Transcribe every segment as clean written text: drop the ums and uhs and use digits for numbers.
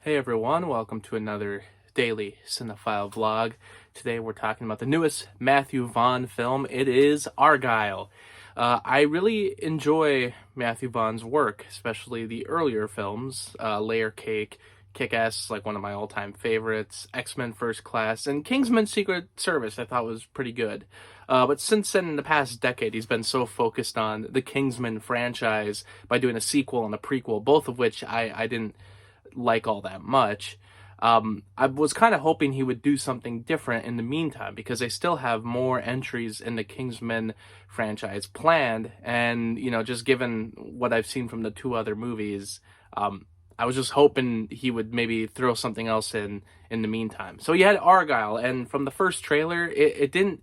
Hey everyone, welcome to another daily cinephile vlog. Today we're talking about the newest Matthew Vaughn film. It is Argylle. I really enjoy Matthew Vaughn's work, especially the earlier films. Layer Cake, Kick-Ass is like one of my all-time favorites. X-Men First Class, and Kingsman Secret Service I thought was pretty good. But since then, in the past decade, he's been so focused on the Kingsman franchise by doing a sequel and a prequel, both of which I didn't like all that much. I was kind of hoping he would do something different in the meantime because they still have more entries in the Kingsman franchise planned. And, just given what I've seen from the two other movies, I was just hoping he would maybe throw something else in the meantime. So you had Argylle, and from the first trailer, it didn't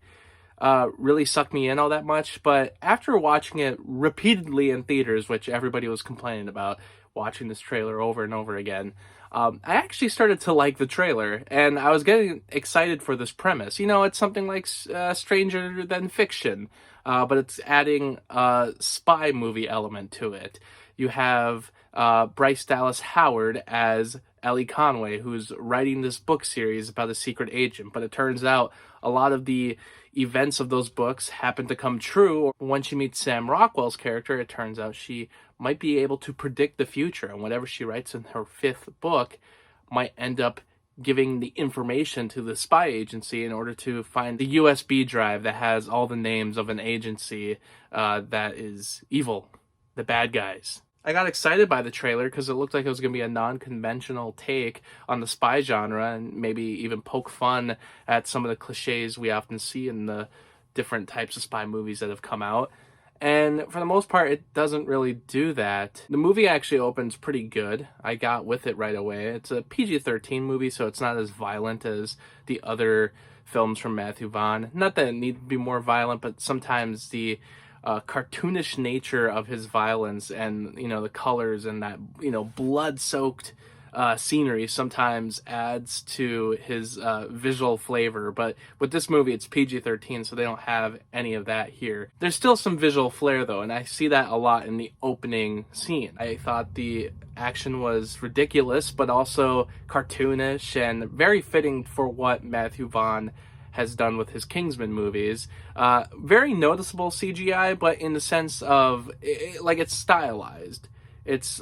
really suck me in all that much. But after watching it repeatedly in theaters, which everybody was complaining about, watching this trailer over and over again, I actually started to like the trailer, and I was getting excited for this premise. It's something like Stranger Than Fiction, but it's adding a spy movie element to it. You have Bryce Dallas Howard as Ellie Conway, who's writing this book series about a secret agent, but it turns out a lot of the events of those books happen to come true. When she meets Sam Rockwell's character, it turns out she might be able to predict the future, and whatever she writes in her fifth book might end up giving the information to the spy agency in order to find the USB drive that has all the names of an agency that is evil, the bad guys. I got excited by the trailer because it looked like it was going to be a non-conventional take on the spy genre and maybe even poke fun at some of the cliches we often see in the different types of spy movies that have come out. And for the most part, it doesn't really do that. The movie actually opens pretty good. I got with it right away. It's a PG-13 movie, so it's not as violent as the other films from Matthew Vaughn. Not that it needs to be more violent, but sometimes the cartoonish nature of his violence and the colors and that blood-soaked scenery sometimes adds to his visual flavor. But with this movie, it's PG-13, so they don't have any of that here. There's still some visual flair though, and I see that a lot in the opening scene. I thought the action was ridiculous but also cartoonish and very fitting for what Matthew Vaughn has done with his Kingsman movies. Very noticeable CGI, but in the sense of it's stylized. It's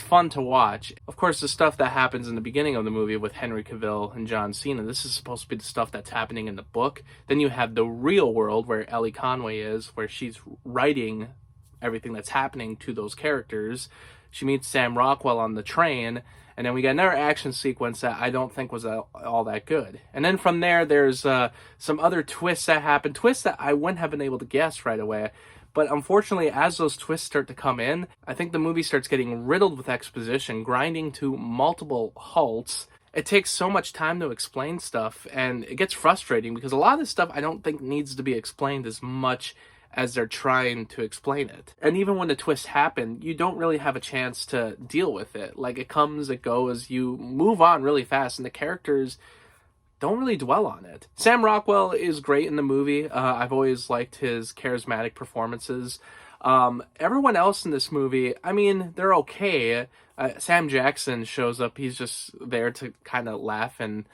fun to watch. Of course, the stuff that happens in the beginning of the movie with Henry Cavill and John Cena, this is supposed to be the stuff that's happening in the book. Then you have the real world where Ellie Conway is, where she's writing everything that's happening to those characters. She meets Sam Rockwell on the train, and then we got another action sequence that I don't think was all that good. And then from there, there's some other twists that happen, twists that I wouldn't have been able to guess right away. But unfortunately, as those twists start to come in, I think the movie starts getting riddled with exposition, grinding to multiple halts. It takes so much time to explain stuff, and it gets frustrating because a lot of this stuff I don't think needs to be explained as much as they're trying to explain it. And even when the twists happen, you don't really have a chance to deal with it. Like, it comes, it goes, you move on really fast, and the characters don't really dwell on it. Sam Rockwell is great in the movie. I've always liked his charismatic performances. Everyone else in this movie, I mean, they're okay. Sam Jackson shows up, he's just there to kind of laugh and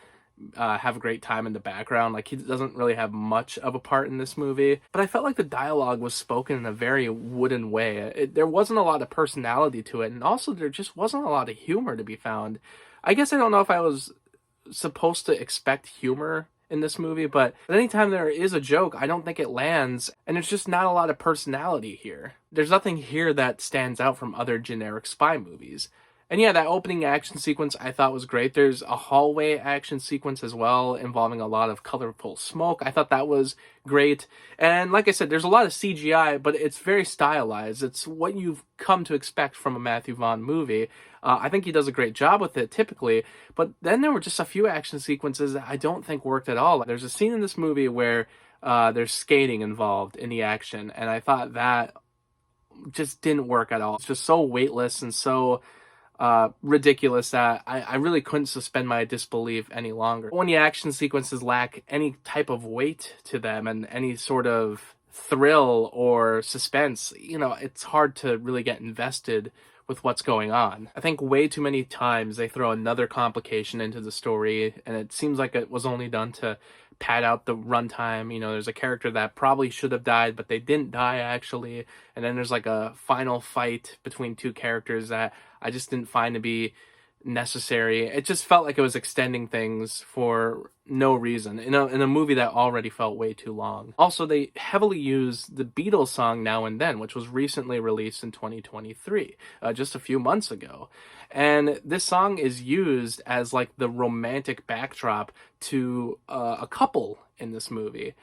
have a great time in the background. Like, he doesn't really have much of a part in this movie, but I felt like the dialogue was spoken in a very wooden way. There wasn't a lot of personality to it, and also there just wasn't a lot of humor to be found. I guess I don't know if I was supposed to expect humor in this movie, but anytime there is a joke, I don't think it lands, and there's just not a lot of personality here. There's nothing here that stands out from other generic spy movies. And yeah, that opening action sequence I thought was great. There's a hallway action sequence as well involving a lot of colorful smoke. I thought that was great. And like I said, there's a lot of CGI, but it's very stylized. It's what you've come to expect from a Matthew Vaughn movie. I think he does a great job with it typically, but then there were just a few action sequences that I don't think worked at all. There's a scene in this movie where there's skating involved in the action, and I thought that just didn't work at all. It's just so weightless and so ridiculous that I really couldn't suspend my disbelief any longer. When the action sequences lack any type of weight to them and any sort of thrill or suspense, it's hard to really get invested with what's going on. I think way too many times they throw another complication into the story, and it seems like it was only done to pad out the runtime. You know, there's a character that probably should have died, but they didn't die actually. And then there's like a final fight between two characters that I just didn't find to be necessary. It just felt like it was extending things for no reason in a movie that already felt way too long. Also, they heavily use the Beatles song Now and Then, which was recently released in 2023, just a few months ago. And this song is used as like the romantic backdrop to a couple in this movie.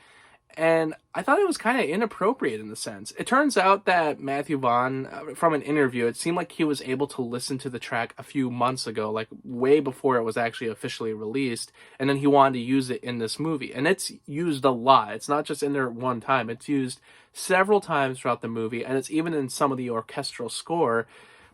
And I thought it was kind of inappropriate in the sense. It turns out that Matthew Vaughn, from an interview, it seemed like he was able to listen to the track a few months ago, like way before it was actually officially released, and then he wanted to use it in this movie. And it's used a lot. It's not just in there one time. It's used several times throughout the movie, and it's even in some of the orchestral score.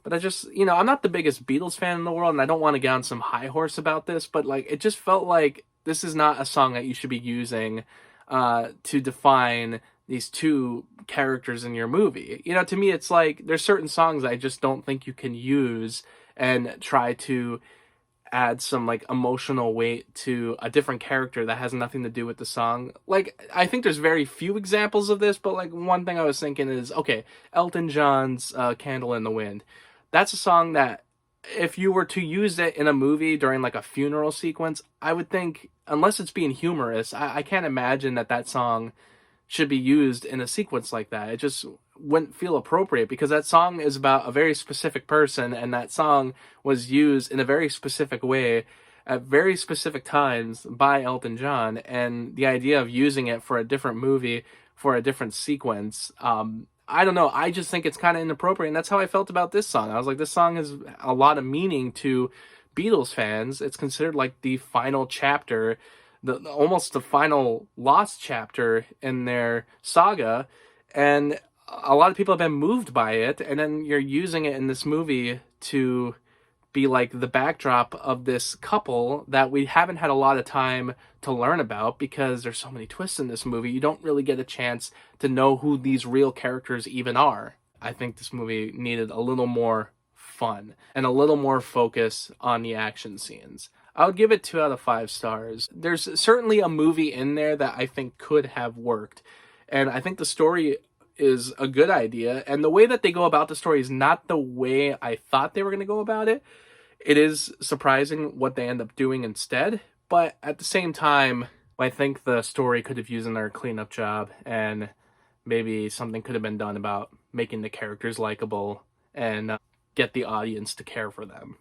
But I just, I'm not the biggest Beatles fan in the world, and I don't want to get on some high horse about this, but like it just felt like this is not a song that you should be using to define these two characters in your movie. To me, it's like there's certain songs I just don't think you can use and try to add some like emotional weight to a different character that has nothing to do with the song. Like, I think there's very few examples of this, but like one thing I was thinking is, okay, Elton John's Candle in the Wind. That's a song that if you were to use it in a movie during like a funeral sequence, I would think, unless it's being humorous, I can't imagine that song should be used in a sequence like that. It just wouldn't feel appropriate because that song is about a very specific person, and that song was used in a very specific way at very specific times by Elton John, and the idea of using it for a different movie, for a different sequence, I don't know. I just think it's kind of inappropriate, and that's how I felt about this song. I was like, this song has a lot of meaning to Beatles fans. It's considered like the final chapter, almost the final lost chapter in their saga, and a lot of people have been moved by it, and then you're using it in this movie to be like the backdrop of this couple that we haven't had a lot of time to learn about because there's so many twists in this movie. You don't really get a chance to know who these real characters even are. I think this movie needed a little more fun and a little more focus on the action scenes. I would give it 2 out of 5 stars. There's certainly a movie in there that I think could have worked, and I think the story is a good idea, and the way that they go about the story is not the way I thought they were going to go about it. It is surprising what they end up doing instead, but at the same time, I think the story could have used another cleanup job, and maybe something could have been done about making the characters likable and get the audience to care for them.